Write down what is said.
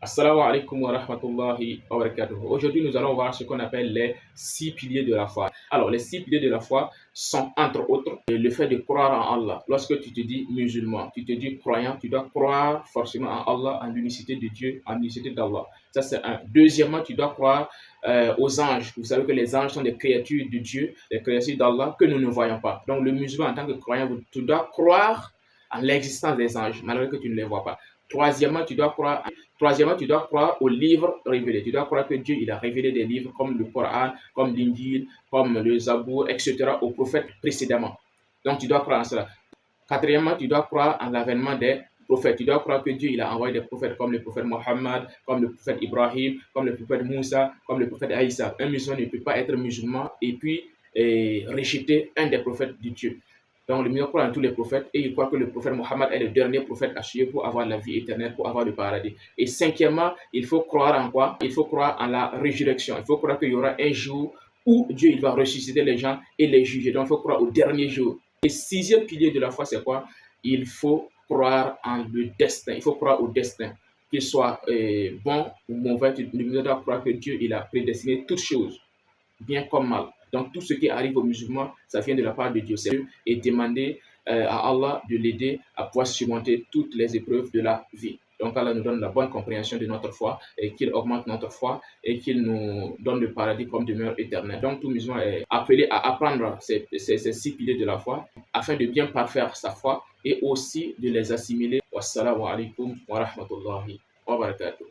Assalamu alaikum wa rahmatullahi wa barakatuh. Aujourd'hui, nous allons voir ce qu'on appelle les 6 piliers de la foi. Alors, les 6 piliers de la foi sont, entre autres, le fait de croire en Allah. Lorsque tu te dis musulman, tu te dis croyant, tu dois croire forcément en Allah, en l'unicité de Dieu, en l'unicité d'Allah. Ça, c'est un. Deuxièmement, tu dois croire aux anges. Vous savez que les anges sont des créatures de Dieu, des créatures d'Allah que nous ne voyons pas. Donc, le musulman, en tant que croyant, tu dois croire en l'existence des anges, malgré que tu ne les vois pas. Troisièmement, tu dois croire aux livres révélés. Tu dois croire que Dieu il a révélé des livres comme le Coran, comme l'Injil, comme le Zabour, etc. aux prophètes précédemment. Donc, tu dois croire en cela. Quatrièmement, tu dois croire en l'avènement des prophètes. Tu dois croire que Dieu il a envoyé des prophètes comme le prophète Mohammed, comme le prophète Ibrahim, comme le prophète Moussa, comme le prophète Aïssa. Un musulman ne peut pas être musulman et puis rejeter un des prophètes de Dieu. Donc, le musulman croit en tous les prophètes et il croit que le prophète Mohammed est le dernier prophète à suivre pour avoir la vie éternelle, pour avoir le paradis. Et cinquièmement, il faut croire en quoi? Il faut croire en la résurrection. Il faut croire qu'il y aura un jour où Dieu il va ressusciter les gens et les juger. Donc, il faut croire au dernier jour. Et sixième pilier de la foi, c'est quoi? Il faut croire en le destin. Il faut croire au destin. Qu'il soit bon ou mauvais, le musulman doit croire que Dieu il a prédestiné toutes choses, bien comme mal. Donc tout ce qui arrive aux musulmans, ça vient de la part de Dieu. C'est Dieu et demander à Allah de l'aider à pouvoir surmonter toutes les épreuves de la vie. Donc Allah nous donne la bonne compréhension de notre foi et qu'il augmente notre foi et qu'il nous donne le paradis comme demeure éternelle. Donc tout musulman est appelé à apprendre ces 6 piliers de la foi afin de bien parfaire sa foi et aussi de les assimiler. Wassalamu alaikum wa rahmatullahi wa barakatuh.